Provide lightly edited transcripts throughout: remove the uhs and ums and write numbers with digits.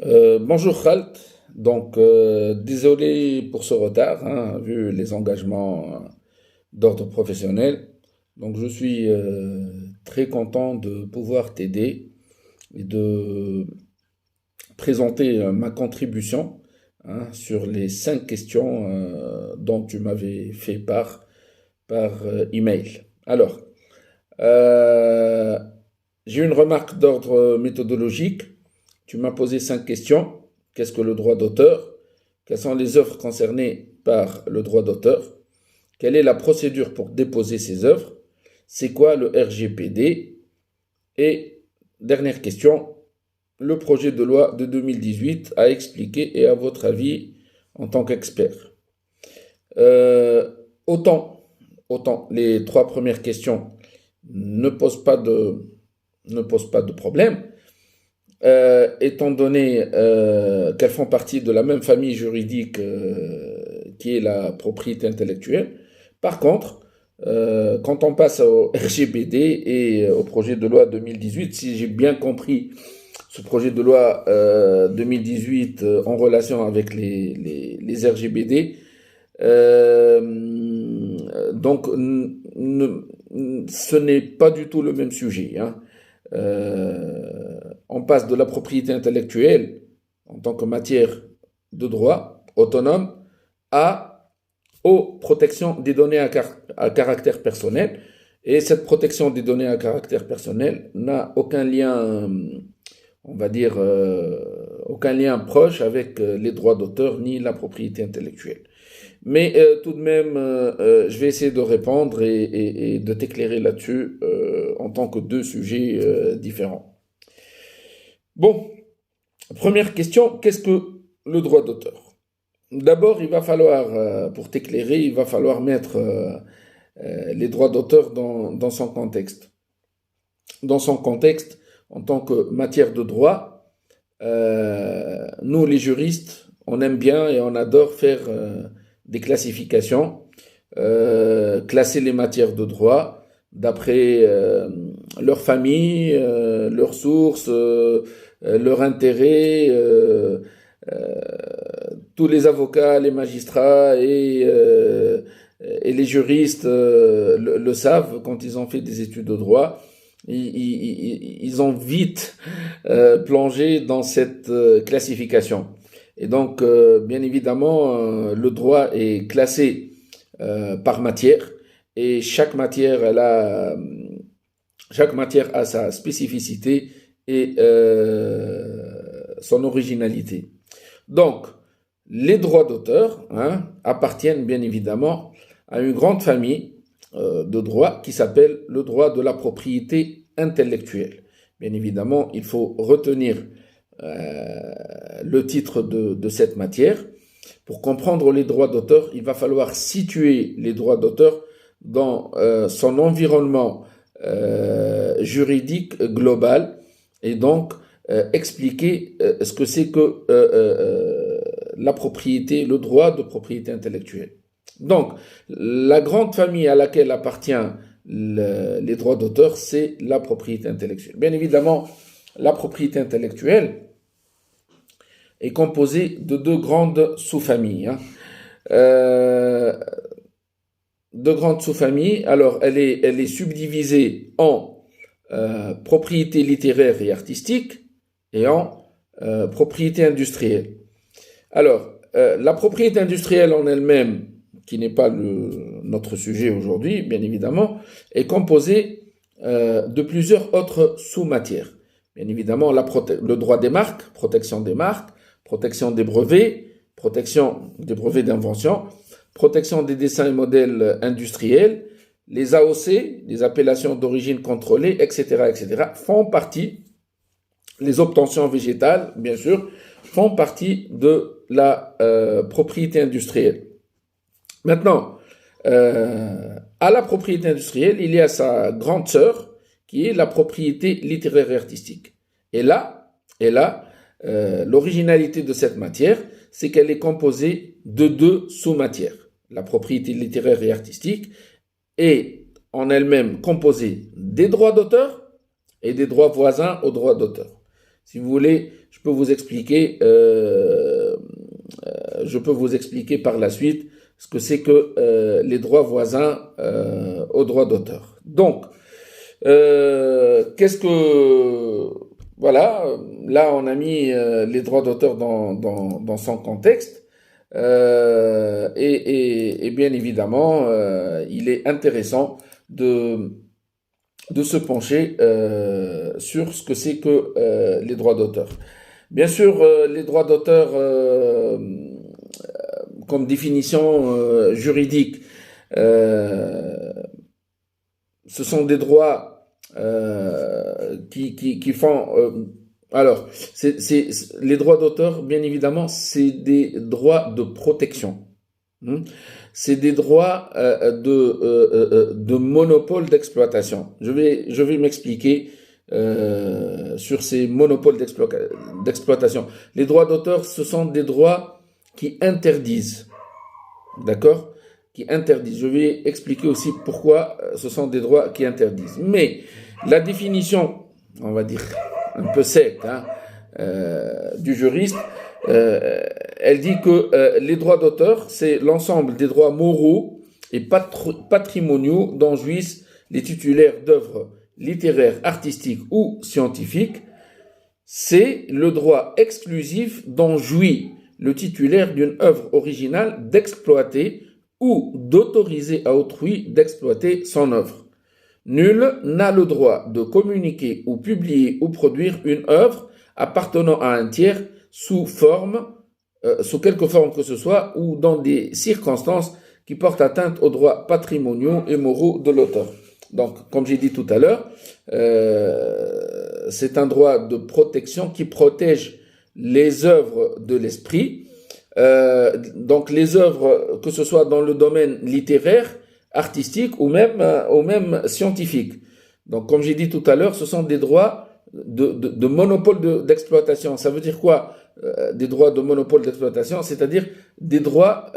Bonjour Khalt, désolé pour ce retard, hein, vu les engagements d'ordre professionnel. Donc je suis très content de pouvoir t'aider et de présenter ma contribution, hein, sur les 5 questions dont tu m'avais fait part par email. Alors, euh, j'ai une remarque d'ordre méthodologique. Tu m'as posé 5 questions. Qu'est-ce que le droit d'auteur? Quelles sont les œuvres concernées par le droit d'auteur? Quelle est la procédure pour déposer ces œuvres? C'est quoi le RGPD? Et dernière question, le projet de loi de 2018 à expliquer et à votre avis en tant qu'expert. Euh, autant, autant les 3 premières questions ne posent pas de problème, étant donné qu'elles font partie de la même famille juridique qui est la propriété intellectuelle. Par contre, quand on passe au RGPD et au projet de loi 2018, si j'ai bien compris ce projet de loi 2018 en relation avec les RGPD, ce n'est pas du tout le même sujet, hein. On passe de la propriété intellectuelle en tant que matière de droit autonome à aux protections des données à caractère personnel. Et cette protection des données à caractère personnel n'a aucun lien, on va dire, aucun lien proche avec les droits d'auteur ni la propriété intellectuelle. Mais tout de même, je vais essayer de répondre et de t'éclairer là-dessus en tant que 2 sujets différents. Bon, première question, qu'est-ce que le droit d'auteur? D'abord, il va falloir, pour t'éclairer, il va falloir mettre les droits d'auteur dans son contexte. Dans son contexte, en tant que matière de droit, nous les juristes, on aime bien et on adore faire des classifications, classer les matières de droit d'après leur famille, leurs sources, leur intérêt. Euh, Tous les avocats, les magistrats et les juristes le savent quand ils ont fait des études de droit. Ils ont vite plongé dans cette classification. Et donc, bien évidemment, le droit est classé par matière et chaque matière a sa spécificité et son originalité. Donc, les droits d'auteur, hein, appartiennent bien évidemment à une grande famille de droits qui s'appelle le droit de la propriété intellectuelle. Bien évidemment, il faut retenir le titre de cette matière. Pour comprendre les droits d'auteur, il va falloir situer les droits d'auteur dans son environnement juridique global et donc expliquer ce que c'est que la propriété, le droit de propriété intellectuelle. Donc, la grande famille à laquelle appartient les droits d'auteur, c'est la propriété intellectuelle. Bien évidemment, la propriété intellectuelle est composée de 2 grandes sous-familles, hein. Euh, 2 grandes sous-familles. Alors, elle est subdivisée en propriété littéraire et artistique et en propriété industrielle. Alors, la propriété industrielle en elle-même, qui n'est pas notre sujet aujourd'hui, bien évidemment, est composée de plusieurs autres sous-matières. Bien évidemment, le droit des marques, protection des marques, protection des brevets, protection des brevets d'invention, protection des dessins et modèles industriels, les AOC, les appellations d'origine contrôlée, etc., etc., font partie, les obtentions végétales, bien sûr, font partie de la propriété industrielle. Maintenant, à la propriété industrielle, il y a sa grande sœur, qui est la propriété littéraire et artistique. Et là, l'originalité de cette matière, c'est qu'elle est composée de 2 sous-matières. La propriété littéraire et artistique est en elle-même composée des droits d'auteur et des droits voisins aux droits d'auteur. Si vous voulez, je peux vous expliquer par la suite ce que c'est que les droits voisins aux droits d'auteur. Donc, voilà, là on a mis les droits d'auteur dans son contexte. Et bien évidemment, il est intéressant de se pencher sur ce que c'est que les droits d'auteur. Bien sûr, les droits d'auteur, comme définition juridique, ce sont des droits qui font... alors, les droits d'auteur, bien évidemment, c'est des droits de protection. C'est des droits de monopole d'exploitation. Je vais m'expliquer sur ces monopoles d'exploitation. Les droits d'auteur, ce sont des droits qui interdisent. D'accord ? Qui interdisent. Je vais expliquer aussi pourquoi ce sont des droits qui interdisent. Mais la définition, on va dire, un peu sec, du juriste, elle dit que les droits d'auteur, c'est l'ensemble des droits moraux et patrimoniaux dont jouissent les titulaires d'œuvres littéraires, artistiques ou scientifiques. C'est le droit exclusif dont jouit le titulaire d'une œuvre originale d'exploiter ou d'autoriser à autrui d'exploiter son œuvre. Nul n'a le droit de communiquer ou publier ou produire une œuvre appartenant à un tiers sous quelque forme que ce soit ou dans des circonstances qui portent atteinte aux droits patrimoniaux et moraux de l'auteur. Donc, comme j'ai dit tout à l'heure, c'est un droit de protection qui protège les œuvres de l'esprit. Donc, les œuvres, que ce soit dans le domaine littéraire, artistique ou même scientifique. Donc, comme j'ai dit tout à l'heure, ce sont des droits de monopole d'exploitation. Ça veut dire quoi, des droits de monopole d'exploitation? C'est-à-dire des droits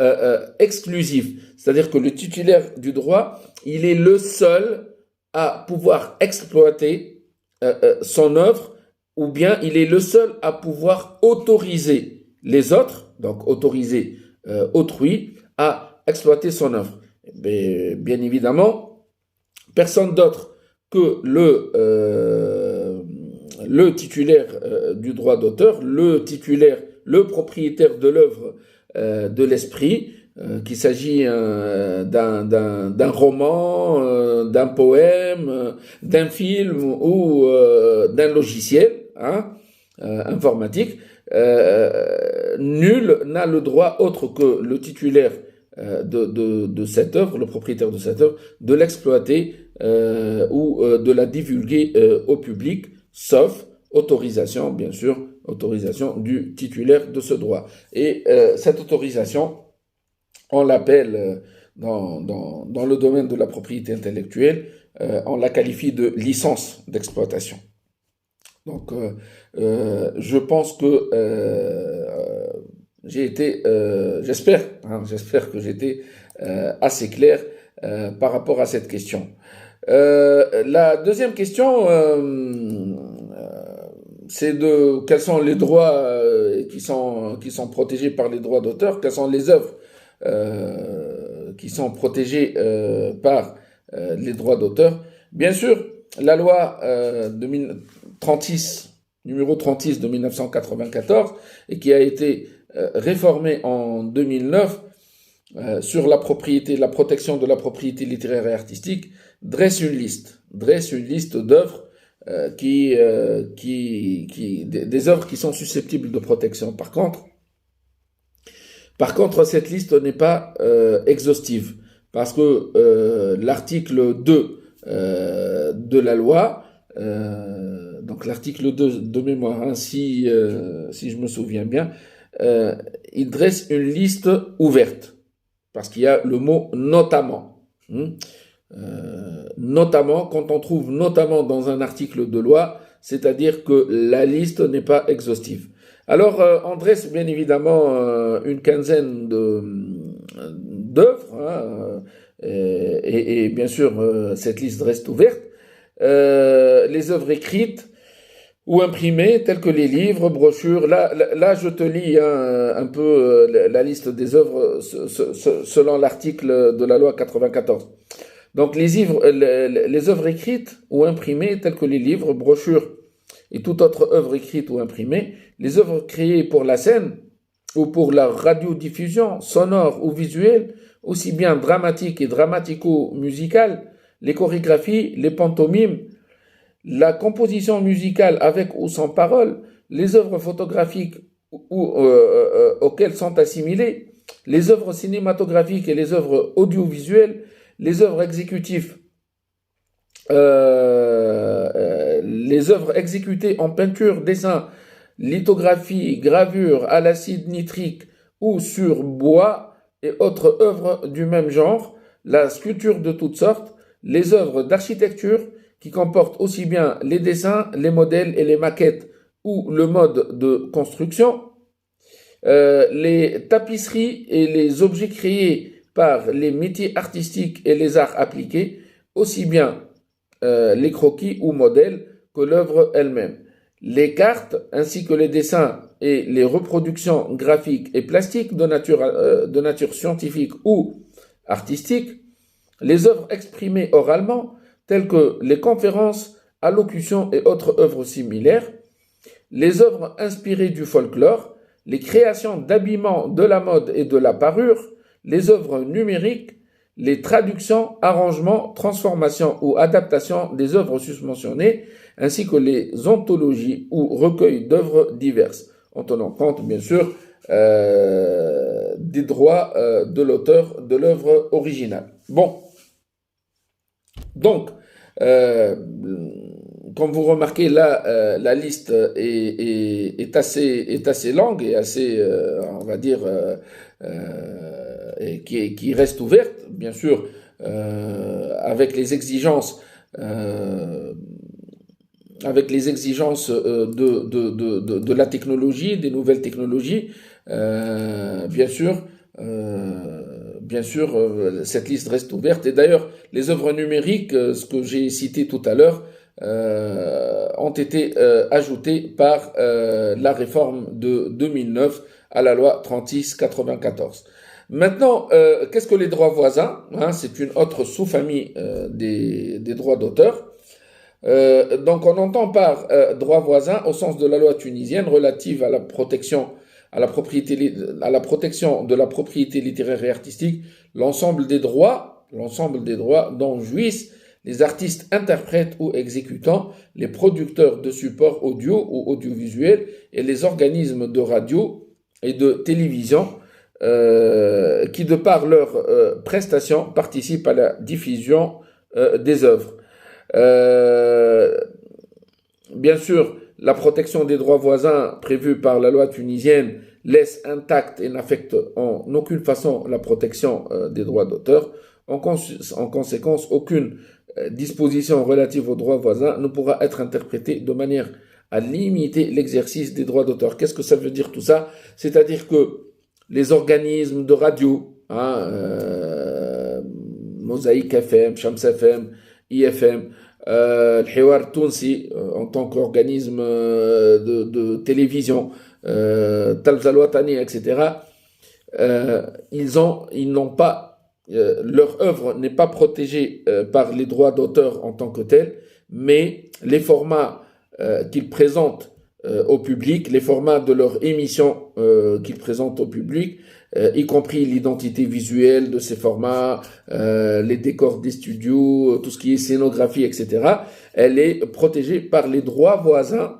exclusifs. C'est-à-dire que le titulaire du droit, il est le seul à pouvoir exploiter son œuvre, ou bien il est le seul à pouvoir autoriser les autres, donc autoriser autrui à exploiter son œuvre. Mais, bien évidemment, personne d'autre que le titulaire du droit d'auteur, le propriétaire de l'œuvre de l'esprit, qu'il s'agit d'un roman, d'un poème, d'un film ou d'un logiciel informatique, nul n'a le droit autre que le titulaire de cette œuvre, le propriétaire de cette œuvre, de l'exploiter ou de la divulguer au public, sauf autorisation, bien sûr, autorisation du titulaire de ce droit. Et cette autorisation, on l'appelle dans le domaine de la propriété intellectuelle, on la qualifie de licence d'exploitation. Donc, je pense que j'ai été, j'espère que j'ai été assez clair par rapport à cette question. La deuxième question, c'est de quels sont les droits qui sont protégés par les droits d'auteur, quelles sont les œuvres qui sont protégées par les droits d'auteur. Bien sûr, la loi numéro 36 de 1994, et qui a été réformée en 2009 sur la protection de la propriété littéraire et artistique, dresse une liste d'œuvres des œuvres qui sont susceptibles de protection. Par contre, cette liste n'est pas exhaustive, parce que l'article 2 de la loi, donc l'article 2 de mémoire, si je me souviens bien, il dresse une liste ouverte, parce qu'il y a le mot notamment. Notamment, quand on trouve notamment dans un article de loi, c'est-à-dire que la liste n'est pas exhaustive. Alors, on dresse bien évidemment une quinzaine d'œuvres, et bien sûr, cette liste reste ouverte. Les œuvres écrites, ou imprimés, tels que les livres, brochures. Là, je te lis un peu la liste des œuvres selon l'article de la loi 94. Donc les œuvres écrites ou imprimées, telles que les livres, brochures et toute autre œuvre écrite ou imprimée, les œuvres créées pour la scène ou pour la radiodiffusion sonore ou visuelle, aussi bien dramatique et dramatico-musicale, les chorégraphies, les pantomimes, la composition musicale avec ou sans parole, les œuvres photographiques auxquelles sont assimilées, les œuvres cinématographiques et les œuvres audiovisuelles, les œuvres exécutives, les œuvres exécutées en peinture, dessin, lithographie, gravure à l'acide nitrique ou sur bois et autres œuvres du même genre, la sculpture de toutes sortes, les œuvres d'architecture qui comportent aussi bien les dessins, les modèles et les maquettes ou le mode de construction, les tapisseries et les objets créés par les métiers artistiques et les arts appliqués, aussi bien les croquis ou modèles que l'œuvre elle-même, les cartes ainsi que les dessins et les reproductions graphiques et plastiques de nature scientifique ou artistique, les œuvres exprimées oralement, telles que les conférences, allocutions et autres œuvres similaires, les œuvres inspirées du folklore, les créations d'habillement, de la mode et de la parure, les œuvres numériques, les traductions, arrangements, transformations ou adaptations des œuvres susmentionnées, ainsi que les anthologies ou recueils d'œuvres diverses, en tenant compte, bien sûr, des droits de l'auteur de l'œuvre originale. Bon, donc, comme vous remarquez, là, la liste est assez longue et assez, on va dire, et qui reste ouverte, bien sûr, avec les exigences, de la technologie, des nouvelles technologies, bien sûr. Cette liste reste ouverte. Et d'ailleurs, les œuvres numériques, ce que j'ai cité tout à l'heure, ont été ajoutées par la réforme de 2009 à la loi 36/94. Maintenant, qu'est-ce que les droits voisins, hein? C'est une autre sous-famille des droits d'auteur. Donc on entend par droit voisin au sens de la loi tunisienne relative à la protection à la protection de la propriété littéraire et artistique, l'ensemble des droits dont jouissent les artistes interprètes ou exécutants, les producteurs de supports audio ou audiovisuels et les organismes de radio et de télévision qui, de par leurs prestations, participent à la diffusion des œuvres. Bien sûr, la protection des droits voisins prévue par la loi tunisienne laisse intacte et n'affecte en aucune façon la protection des droits d'auteur. En conséquence, aucune disposition relative aux droits voisins ne pourra être interprétée de manière à limiter l'exercice des droits d'auteur. Qu'est-ce que ça veut dire tout ça? C'est-à-dire que les organismes de radio, Mosaïque FM, Shams FM, IFM, le Hiwar Tounsi, en tant qu'organisme de télévision, Talza Al Watani, etc., ils n'ont pas, leur œuvre n'est pas protégée par les droits d'auteur en tant que tels, mais les formats qu'ils présentent au public, les formats de leur émission qu'ils présentent au public, y compris l'identité visuelle de ces formats, les décors des studios, tout ce qui est scénographie, etc., elle est protégée par les droits voisins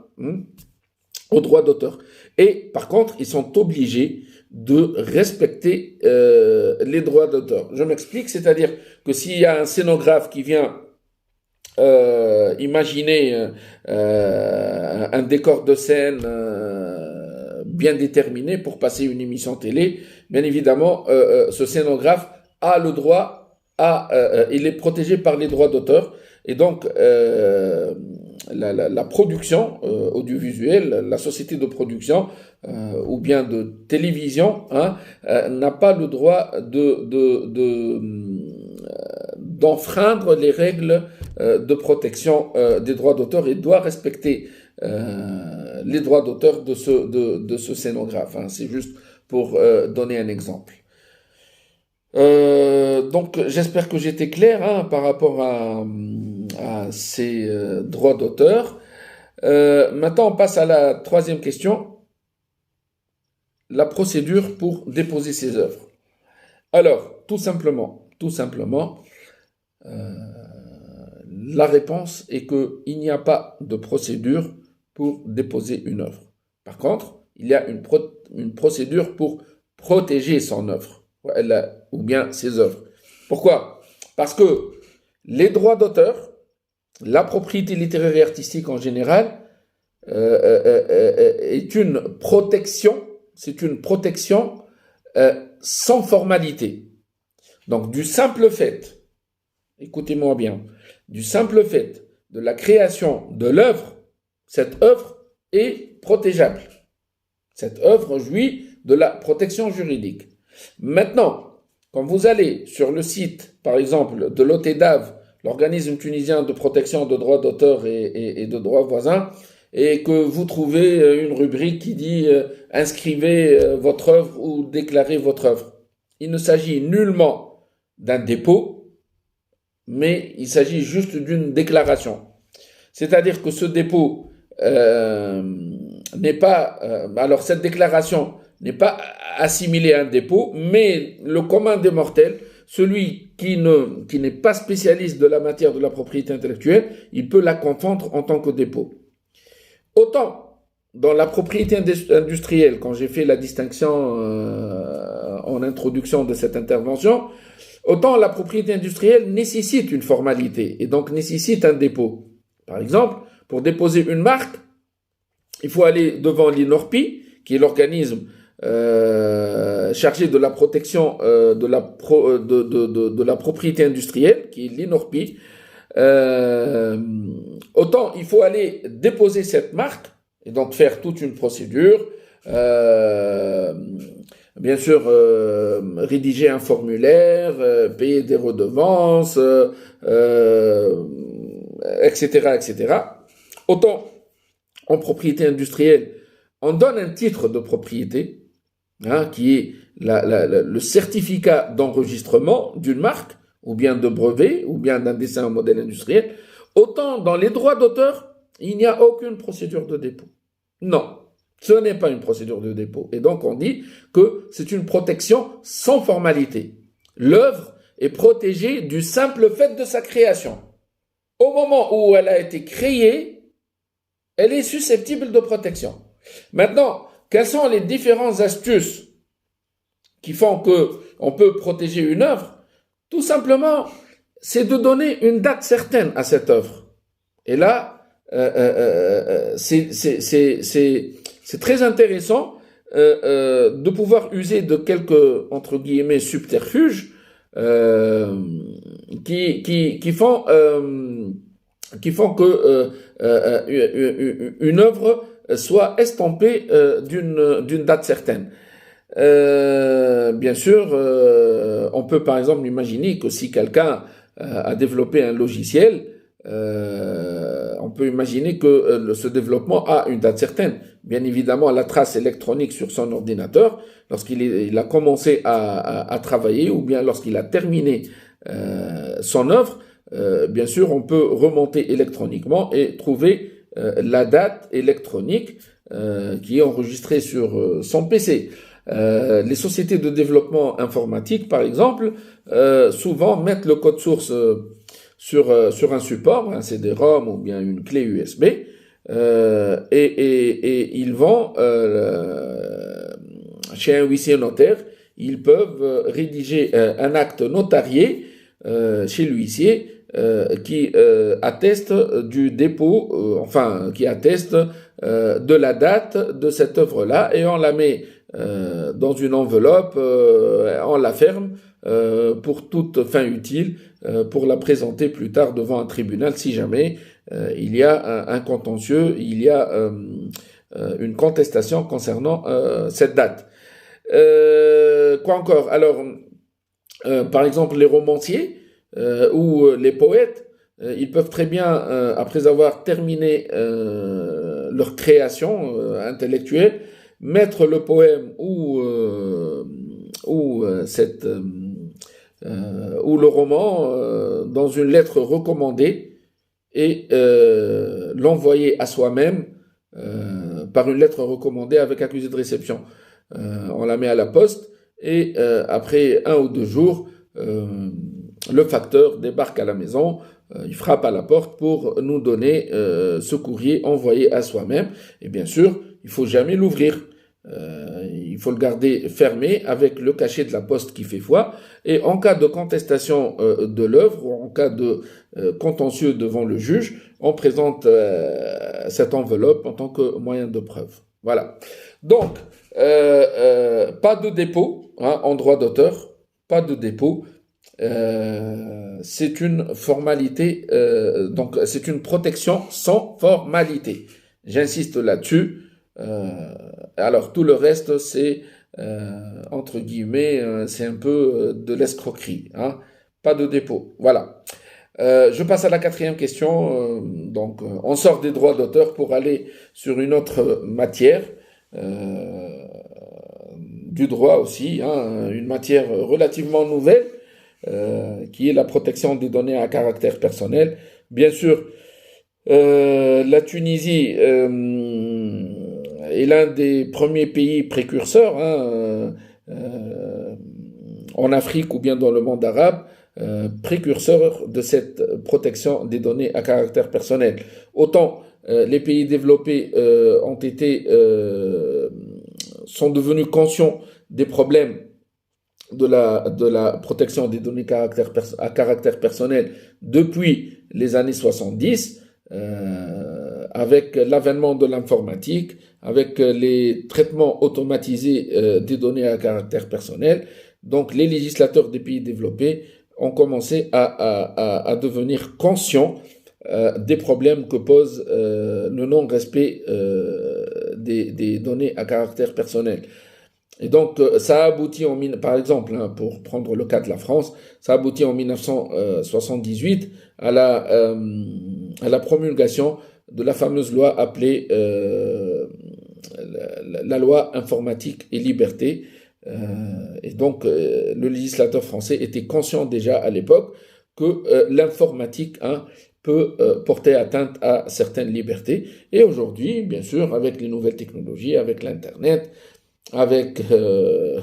aux droits d'auteur. Et par contre, ils sont obligés de respecter les droits d'auteur. Je m'explique, c'est-à-dire que s'il y a un scénographe qui vient imaginer un décor de scène bien déterminé pour passer une émission télé, bien évidemment, ce scénographe a le droit, il est protégé par les droits d'auteur, et donc la production audiovisuelle, la société de production ou bien de télévision n'a pas le droit d'enfreindre les règles de protection des droits d'auteur et doit respecter les droits d'auteur de ce scénographe. Hein. C'est juste pour donner un exemple. Donc j'espère que j'étais clair hein, par rapport à ces droits d'auteur. Maintenant on passe à la troisième question, la procédure pour déposer ses œuvres. Alors tout simplement, la réponse est qu'il n'y a pas de procédure pour déposer une œuvre. Par contre, il y a une procédure pour protéger son œuvre, ou bien ses œuvres. Pourquoi ? Parce que les droits d'auteur, la propriété littéraire et artistique en général, est une protection, sans formalité. Donc du simple fait, écoutez-moi bien, du simple fait de la création de l'œuvre, cette œuvre est protégeable. Cette œuvre jouit de la protection juridique. Maintenant, quand vous allez sur le site, par exemple, de l'OTEDAV, l'organisme tunisien de protection de droits d'auteur et de droits voisins, et que vous trouvez une rubrique qui dit « Inscrivez votre œuvre » ou « Déclarez votre œuvre ». Il ne s'agit nullement d'un dépôt, mais il s'agit juste d'une déclaration. C'est-à-dire que ce dépôt n'est pas... alors cette déclaration n'est pas assimilée à un dépôt, mais le commun des mortels, celui qui n'est pas spécialiste de la matière de la propriété intellectuelle, il peut la confondre en tant que dépôt. Autant dans la propriété industrielle, quand j'ai fait la distinction en introduction de cette intervention, autant la propriété industrielle nécessite une formalité et donc nécessite un dépôt. Par exemple, pour déposer une marque, il faut aller devant l'INORPI, qui est l'organisme chargé de la protection de la propriété industrielle, qui est l'INORPI. Autant il faut aller déposer cette marque et donc faire toute une procédure, bien sûr rédiger un formulaire, payer des redevances, etc. Autant en propriété industrielle, on donne un titre de propriété, hein, qui est le certificat d'enregistrement d'une marque, ou bien de brevet, ou bien d'un dessin en modèle industriel. Autant dans les droits d'auteur, il n'y a aucune procédure de dépôt. Non, ce n'est pas une procédure de dépôt. Et donc on dit que c'est une protection sans formalité. L'œuvre est protégée du simple fait de sa création. Au moment où elle a été créée, elle est susceptible de protection. Maintenant, quelles sont les différentes astuces qui font qu'on peut protéger une œuvre ? Tout simplement, c'est de donner une date certaine à cette œuvre. Et là, c'est très intéressant de pouvoir user de quelques, entre guillemets, subterfuges qui font que une œuvre soit estampée d'une date certaine. Bien sûr, on peut par exemple imaginer que si quelqu'un a développé un logiciel, on peut imaginer que ce développement a une date certaine. Bien évidemment, la trace électronique sur son ordinateur, lorsqu'il a commencé à travailler ou bien lorsqu'il a terminé son œuvre, bien sûr, on peut remonter électroniquement et trouver la date électronique qui est enregistrée sur son PC. Les sociétés de développement informatique, par exemple, souvent mettent le code source sur un support, un CD-ROM ou bien une clé USB, et ils vont chez un huissier notaire, ils peuvent rédiger un acte notarié chez l'huissier qui atteste du dépôt, qui atteste de la date de cette œuvre-là, et on la met dans une enveloppe, on la ferme pour toute fin utile, pour la présenter plus tard devant un tribunal si jamais il y a un contentieux, il y a une contestation concernant cette date. Quoi encore ? Alors, par exemple, les romanciers ou les poètes, ils peuvent très bien, après avoir terminé leur création intellectuelle, mettre le poème ou le roman dans une lettre recommandée et l'envoyer à soi-même par une lettre recommandée avec accusé de réception. On la met à la poste et après 1 ou 2 jours, le facteur débarque à la maison, il frappe à la porte pour nous donner ce courrier envoyé à soi-même. Et bien sûr, il ne faut jamais l'ouvrir. Il faut le garder fermé avec le cachet de la poste qui fait foi. Et en cas de contestation de l'œuvre ou en cas de contentieux devant le juge, on présente cette enveloppe en tant que moyen de preuve. Voilà. Donc, pas de dépôt en droit d'auteur, pas de dépôt. C'est une formalité, donc c'est une protection sans formalité. J'insiste là-dessus. Alors tout le reste, c'est entre guillemets, c'est un peu de l'escroquerie. Pas de dépôt. Voilà. Je passe à la 4e question. Donc, on sort des droits d'auteur pour aller sur une autre matière du droit aussi, une matière relativement nouvelle. Qui est la protection des données à caractère personnel. Bien sûr, la Tunisie est l'un des premiers pays précurseurs en Afrique ou bien dans le monde arabe, précurseur de cette protection des données à caractère personnel. Autant les pays développés sont devenus conscients des problèmes de la protection des données à caractère personnel depuis les années 70, avec l'avènement de l'informatique, avec les traitements automatisés des données à caractère personnel. Donc les législateurs des pays développés ont commencé à devenir conscients des problèmes que pose le non-respect des données à caractère personnel. Et donc, ça a abouti par exemple, pour prendre le cas de la France, ça a abouti en 1978 à la promulgation de la fameuse loi appelée la loi informatique et liberté. Et donc, le législateur français était conscient déjà à l'époque que l'informatique peut porter atteinte à certaines libertés. Et aujourd'hui, bien sûr, avec les nouvelles technologies, avec l'Internet, avec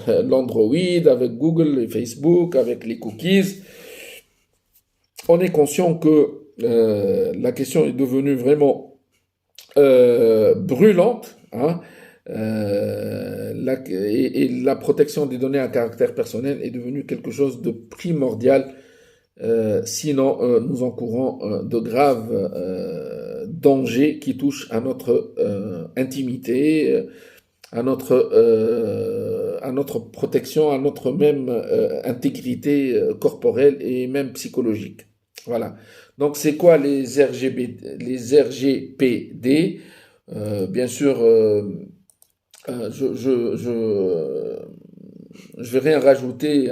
l'Android, avec Google et Facebook, avec les cookies, on est conscient que la question est devenue vraiment brûlante, et la protection des données à caractère personnel est devenue quelque chose de primordial, sinon nous encourons de graves dangers qui touchent à notre intimité, à notre protection, à notre même intégrité corporelle et même psychologique. Voilà. Donc c'est quoi les RGPD? Bien sûr, je vais rien rajouter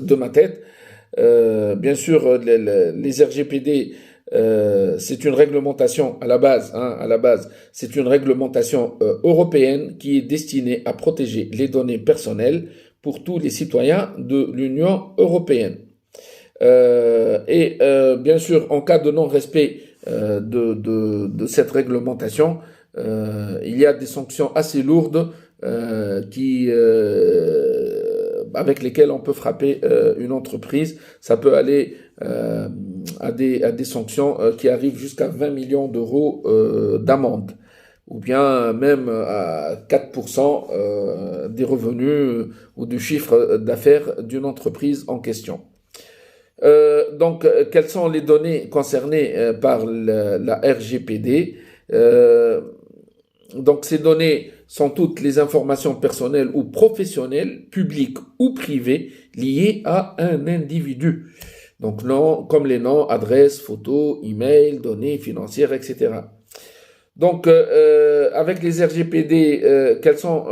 de ma tête. Bien sûr, les RGPD, c'est une réglementation à la base, c'est une réglementation européenne qui est destinée à protéger les données personnelles pour tous les citoyens de l'Union européenne. Bien sûr, en cas de non-respect de cette réglementation, il y a des sanctions assez lourdes avec lesquelles on peut frapper une entreprise. Ça peut aller à des sanctions qui arrivent jusqu'à 20 millions d'euros d'amende, ou bien même à 4% des revenus ou du chiffre d'affaires d'une entreprise en question. Donc, quelles sont les données concernées par la RGPD? Donc, ces données sont toutes les informations personnelles ou professionnelles, publiques ou privées, liées à un individu. Donc, comme les noms, adresses, photos, emails, données financières, etc. Donc, avec les RGPD, quels sont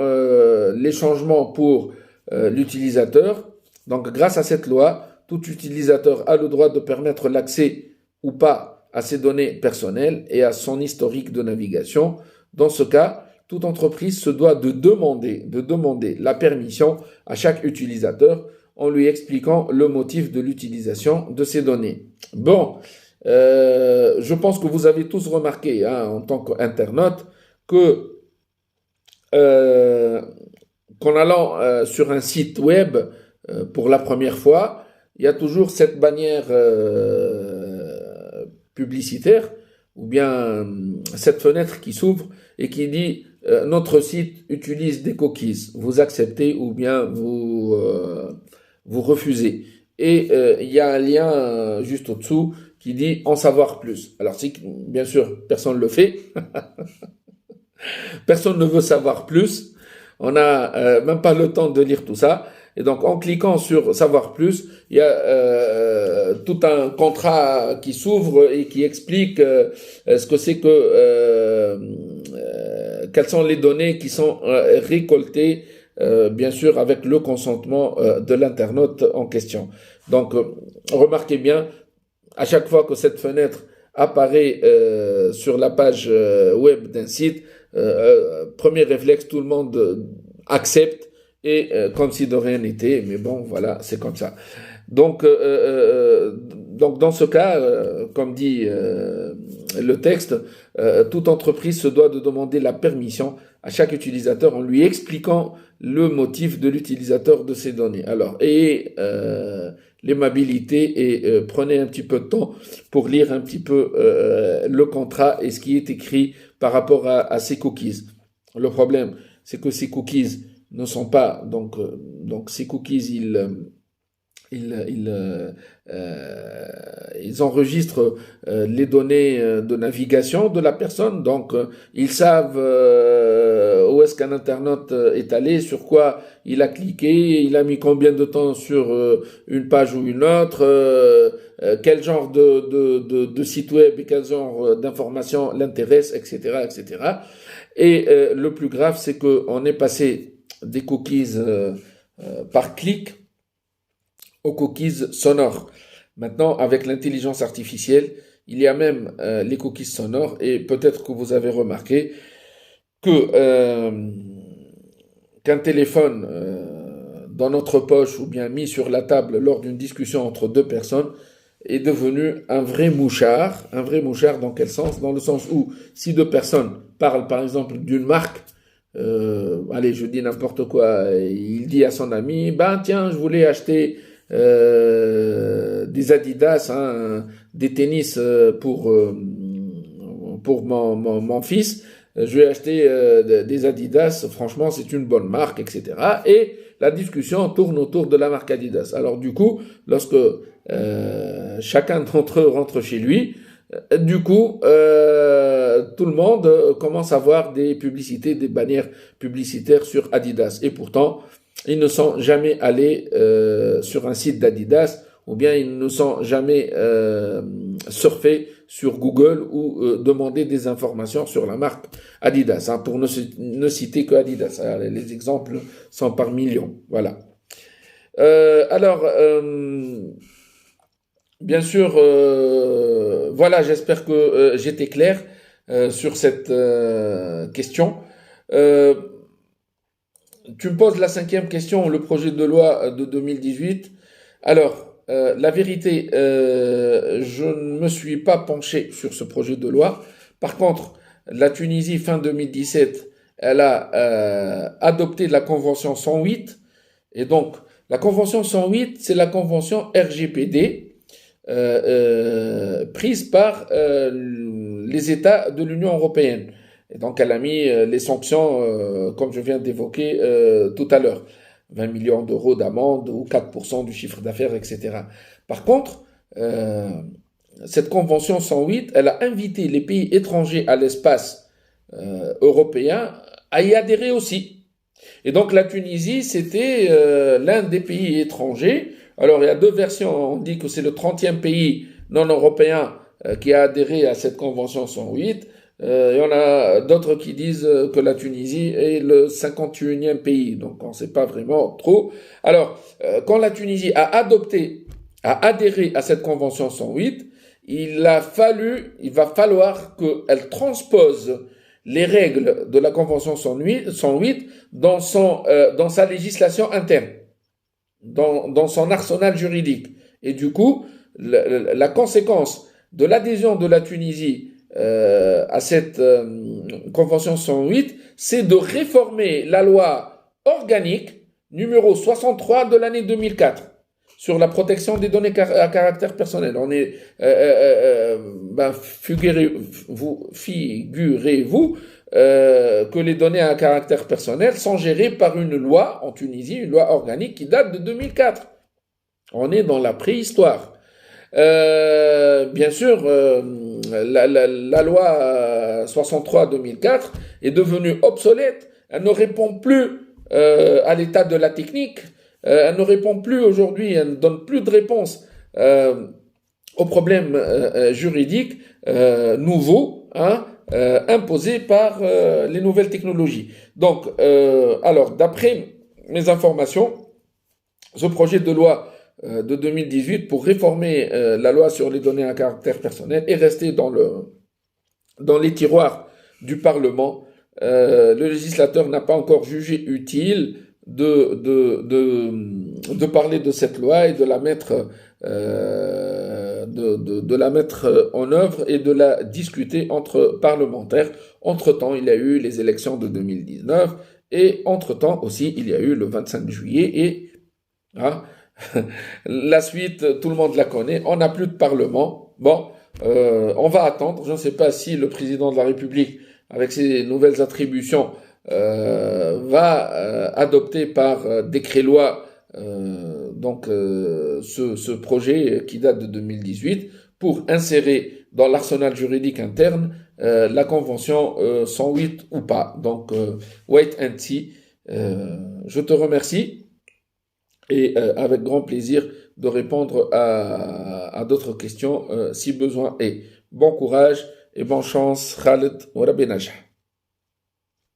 les changements pour l'utilisateur? Donc, grâce à cette loi, tout utilisateur a le droit de permettre l'accès ou pas à ses données personnelles et à son historique de navigation. Dans ce cas, toute entreprise se doit de demander la permission à chaque utilisateur en lui expliquant le motif de l'utilisation de ces données. Bon, je pense que vous avez tous remarqué, en tant qu'internaute, que qu'en allant sur un site web pour la première fois, il y a toujours cette bannière publicitaire ou bien cette fenêtre qui s'ouvre et qui dit notre site utilise des cookies, vous acceptez ou bien vous refusez. Et il y a un lien juste au-dessous qui dit en savoir plus. Alors si bien sûr personne ne le fait, personne ne veut savoir plus, on n'a même pas le temps de lire tout ça. Et donc, en cliquant sur savoir plus, il y a tout un contrat qui s'ouvre et qui explique ce que c'est que quelles sont les données qui sont récoltées, bien sûr, avec le consentement de l'internaute en question. Donc, remarquez bien, à chaque fois que cette fenêtre apparaît sur la page web d'un site, premier réflexe, tout le monde accepte. Et comme si de rien n'était, mais bon, voilà, c'est comme ça. Donc dans ce cas, comme dit le texte, toute entreprise se doit de demander la permission à chaque utilisateur en lui expliquant le motif de l'utilisateur de ces données. Alors, ayez l'aimabilité et prenez un petit peu de temps pour lire un petit peu le contrat et ce qui est écrit par rapport à ces cookies. Le problème, c'est que ces cookies ne sont pas donc ces cookies ils enregistrent les données de navigation de la personne, donc ils savent où est-ce qu'un internaute est allé, sur quoi il a cliqué, il a mis combien de temps sur une page ou une autre, quel genre de site web et quel genre d'informations l'intéresse, etc., etc. Et le plus grave, c'est qu'on est passé des cookies par clic aux cookies sonores. Maintenant, avec l'intelligence artificielle, il y a même les cookies sonores et peut-être que vous avez remarqué que qu'un téléphone dans notre poche ou bien mis sur la table lors d'une discussion entre deux personnes est devenu un vrai mouchard. Un vrai mouchard dans quel sens? Dans le sens où si deux personnes parlent par exemple d'une marque, allez, je dis n'importe quoi, il dit à son ami, ben tiens, je voulais acheter des Adidas, des tennis pour mon fils, je vais acheter des Adidas, franchement c'est une bonne marque, etc. Et la discussion tourne autour de la marque Adidas. Alors du coup, lorsque chacun d'entre eux rentre chez lui, du coup, tout le monde commence à voir des publicités, des bannières publicitaires sur Adidas. Et pourtant, ils ne sont jamais allés sur un site d'Adidas ou bien ils ne sont jamais surfés sur Google ou demandé des informations sur la marque Adidas, pour ne citer que Adidas. Les exemples sont par millions. Voilà. Bien sûr, voilà, j'espère que j'étais clair sur cette question. Tu me poses la 5e question, le projet de loi de 2018. Alors, la vérité, je ne me suis pas penché sur ce projet de loi. Par contre, la Tunisie, fin 2017, elle a adopté la Convention 108. Et donc, la Convention 108, c'est la Convention RGPD, prise par les États de l'Union européenne. Et donc, elle a mis les sanctions, comme je viens d'évoquer tout à l'heure, 20 millions d'euros d'amende ou 4% du chiffre d'affaires, etc. Par contre, cette Convention 108, elle a invité les pays étrangers à l'espace européen à y adhérer aussi. Et donc, la Tunisie, c'était l'un des pays étrangers. Alors, il y a deux versions. On dit que c'est le 30e pays non européen qui a adhéré à cette Convention 108. Il y en a d'autres qui disent que la Tunisie est le 51e pays. Donc, on ne sait pas vraiment trop. Alors, quand la Tunisie a adhéré à cette Convention 108, il va falloir qu'elle transpose les règles de la Convention 108 dans sa législation interne, dans son arsenal juridique. Et du coup, la conséquence de l'adhésion de la Tunisie à cette Convention 108, c'est de réformer la loi organique numéro 63 de l'année 2004 sur la protection des données à caractère personnel. Figurez-vous que les données à caractère personnel sont gérées par une loi en Tunisie, une loi organique qui date de 2004. On est dans la préhistoire. Bien sûr, la loi 63-2004 est devenue obsolète. Elle ne répond plus à l'état de la technique. Elle ne répond plus aujourd'hui, elle ne donne plus de réponse aux problèmes juridiques nouveaux, imposés par les nouvelles technologies. Donc, alors, d'après mes informations, ce projet de loi de 2018 pour réformer la loi sur les données à caractère personnel est resté dans les tiroirs du Parlement. Le législateur n'a pas encore jugé utile de parler de cette loi et de la mettre en œuvre et de la discuter entre parlementaires. Entre-temps, il y a eu les élections de 2019 et entre-temps aussi, il y a eu le 25 juillet et la suite, tout le monde la connaît. On n'a plus de parlement. Bon, on va attendre. Je ne sais pas si le président de la République, avec ses nouvelles attributions, va adopter par décret-loi ce projet qui date de 2018 pour insérer dans l'arsenal juridique interne la convention 108 ou pas. Donc, wait and see. Je te remercie et avec grand plaisir de répondre à d'autres questions si besoin est. Bon courage et bonne chance. Khaled wa Rabbi Najah.